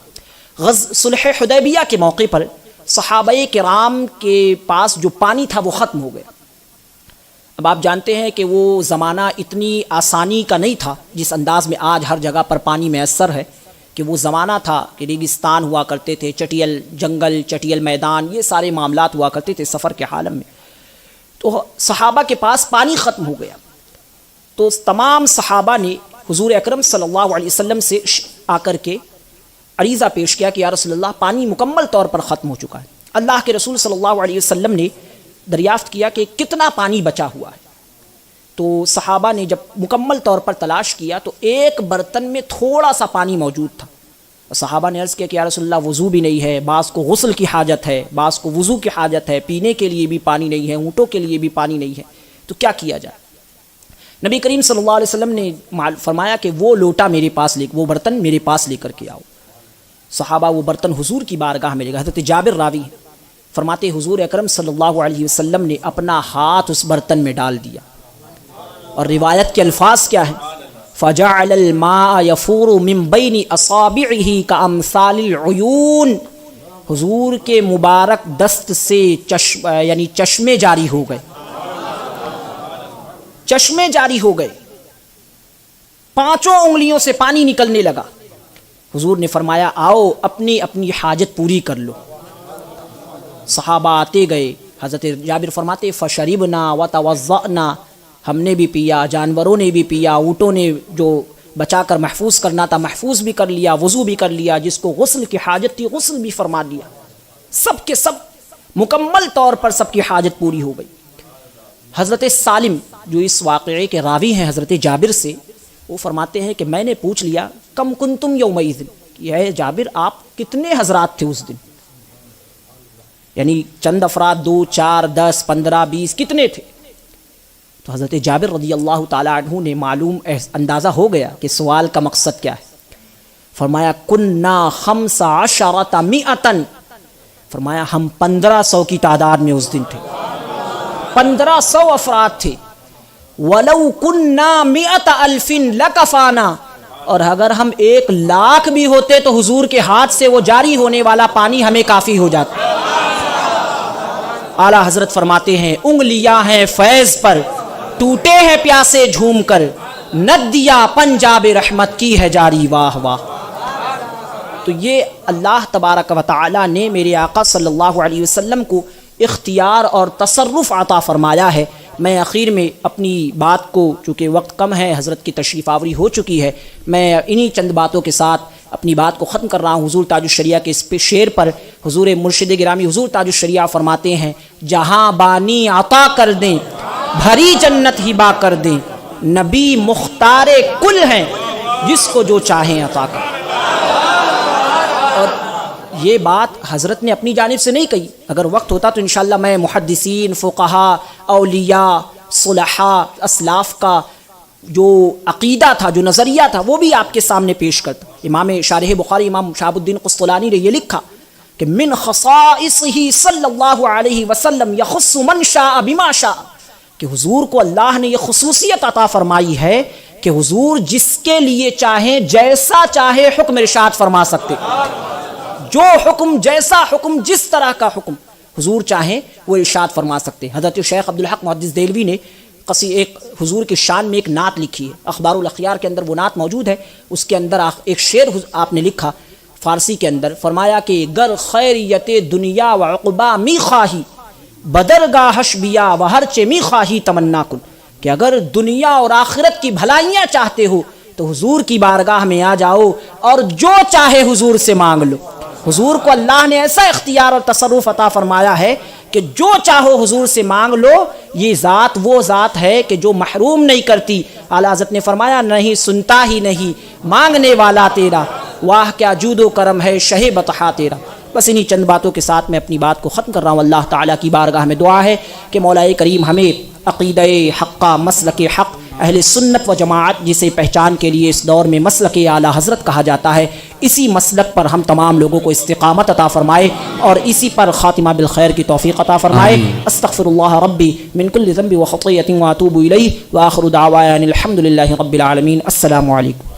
صلح حدیبیہ کے موقع پر صحابہ کرام کے پاس جو پانی تھا وہ ختم ہو گیا. اب آپ جانتے ہیں کہ وہ زمانہ اتنی آسانی کا نہیں تھا جس انداز میں آج ہر جگہ پر پانی میسر ہے، کہ وہ زمانہ تھا کہ ریگستان ہوا کرتے تھے، چٹیل جنگل، چٹیل میدان، یہ سارے معاملات ہوا کرتے تھے سفر کے حالم میں. تو صحابہ کے پاس پانی ختم ہو گیا تو تمام صحابہ نے حضور اکرم صلی اللہ علیہ وسلم سے آ کر کے عریضہ پیش کیا کہ یا رسول اللہ پانی مکمل طور پر ختم ہو چکا ہے. اللہ کے رسول صلی اللہ علیہ وسلم نے دریافت کیا کہ کتنا پانی بچا ہوا ہے. تو صحابہ نے جب مکمل طور پر تلاش کیا تو ایک برتن میں تھوڑا سا پانی موجود تھا. صحابہ نے عرض کیا کہ یا رسول اللہ وضو بھی نہیں ہے، بعض کو غسل کی حاجت ہے، بعض کو وضو کی حاجت ہے، پینے کے لیے بھی پانی نہیں ہے، اونٹوں کے لیے بھی پانی نہیں ہے، تو کیا کیا جائے؟ نبی کریم صلی اللہ علیہ وسلم نے فرمایا کہ وہ لوٹا میرے پاس وہ برتن میرے پاس لے کر کے آؤ. صحابہ وہ برتن حضور کی بارگاہ میں لے گئے. حضرت جابر راوی ہیں، فرماتے حضور اکرم صلی اللہ علیہ وسلم نے اپنا ہاتھ اس برتن میں ڈال دیا، اور روایت کے الفاظ کیا ہیں؟ فَجَعَلَ الْمَاءَ يَفُورُ مِن بَيْنِ أَصَابِعِهِ كَأَمْثَالِ الْعُيُونِ. حضور کے مبارک دست سے یعنی چشمے جاری ہو گئے، چشمے جاری ہو گئے، 5 انگلیوں سے پانی نکلنے لگا. حضور نے فرمایا آؤ اپنی اپنی حاجت پوری کر لو. صحابہ آتے گئے. حضرت جابر فرماتے فشربنا وتوضأنا، ہم نے بھی پیا، جانوروں نے بھی پیا، اونٹوں نے جو بچا کر محفوظ کرنا تھا محفوظ بھی کر لیا، وضو بھی کر لیا، جس کو غسل کی حاجت تھی غسل بھی فرما لیا. سب کے سب مکمل طور پر سب کی حاجت پوری ہو گئی. حضرت سالم جو اس واقعے کے راوی ہیں حضرت جابر سے، وہ فرماتے ہیں کہ میں نے پوچھ لیا کم کنتم یومئذ، یہ جابر آپ کتنے حضرات تھے اس دن؟ یعنی چند افراد، 2 4 10 15 20 کتنے تھے؟ تو حضرت جابر رضی اللہ تعالیٰ عنہ نے معلوم اندازہ ہو گیا کہ سوال کا مقصد کیا ہے. فرمایا کننا 15 مئۃ، فرمایا ہم 1500 کی تعداد میں اس دن تھے، 1500 افراد تھے. وَلَوْ كُنَّا 100,000 لَكَفَانَا، اور اگر ہم 1,00,000 بھی ہوتے تو حضور کے ہاتھ سے وہ جاری ہونے والا پانی ہمیں کافی ہو جاتا. اعلیٰ حضرت فرماتے ہیں انگلیاں ہیں فیض پر، ٹوٹے ہیں پیاسے جھوم کر، ندیا پنجاب رحمت کی ہے جاری واہ واہ. تو یہ اللہ تبارک و تعالی نے میرے آقا صلی اللہ علیہ وسلم کو اختیار اور تصرف عطا فرمایا ہے. میں آخر میں اپنی بات کو، چونکہ وقت کم ہے، حضرت کی تشریف آوری ہو چکی ہے، میں انہی چند باتوں کے ساتھ اپنی بات کو ختم کر رہا ہوں. حضور تاج الشریعہ کے اس شعر پر حضور مرشد گرامی حضور تاج الشریعہ فرماتے ہیں جہاں بانی عطا کر دیں، بھری جنت ہبا کر دیں، نبی مختار کل ہیں، جس کو جو چاہیں عطا کر. اور یہ بات حضرت نے اپنی جانب سے نہیں کہی. اگر وقت ہوتا تو انشاءاللہ میں محدثین، فقہاء، اولیاء، صلحاء، اسلاف کا جو عقیدہ تھا، جو نظریہ تھا، وہ بھی آپ کے سامنے پیش کرتا. امام شارح بخاری امام شہاب الدین قسطلانی نے یہ لکھا کہ من خصائصہ صلی اللہ علیہ وسلم یخص من شاء بما شاء، کہ حضور کو اللہ نے یہ خصوصیت عطا فرمائی ہے کہ حضور جس کے لیے چاہیں جیسا چاہے حکم ارشاد فرما سکتے. جو حکم، جیسا حکم، جس طرح کا حکم حضور چاہیں وہ ارشاد فرما سکتے. حضرت شیخ عبدالحق محدث دہلوی نے ایک حضور کی شان میں ایک نعت لکھی ہے، اخبار الاخیار کے اندر وہ نعت موجود ہے. اس کے اندر ایک شعر آپ نے لکھا فارسی کے اندر، فرمایا کہ گر خیریت دنیا و عقبا می خواہی بدرگاہش بیا و ہر چے می خواہی تمنا کن، کہ اگر دنیا اور آخرت کی بھلائیاں چاہتے ہو تو حضور کی بارگاہ میں آ جاؤ اور جو چاہے حضور سے مانگ لو. حضور کو اللہ نے ایسا اختیار اور تصرف عطا فرمایا ہے کہ جو چاہو حضور سے مانگ لو. یہ ذات وہ ذات ہے کہ جو محروم نہیں کرتی. اعلیٰ حضرت نے فرمایا نہیں سنتا ہی نہیں مانگنے والا تیرا، واہ کیا جود و کرم ہے شہ بطحا تیرا. بس انہی چند باتوں کے ساتھ میں اپنی بات کو ختم کر رہا ہوں. اللہ تعالیٰ کی بارگاہ میں دعا ہے کہ مولا کریم ہمیں عقیدہ حقہ، مسلک حق، اہل سنت و جماعت جسے پہچان کے لیے اس دور میں مسلک اعلیٰ حضرت کہا جاتا ہے، اسی مسلک پر ہم تمام لوگوں کو استقامت عطا فرمائے اور اسی پر خاتمہ بالخیر کی توفیق عطا فرمائے. استغفر اللہ ربی من کل ذنب و خطیۃ و اتوب الیہ، وآخر دعوانا الحمد للہ رب العالمین. السلام علیکم.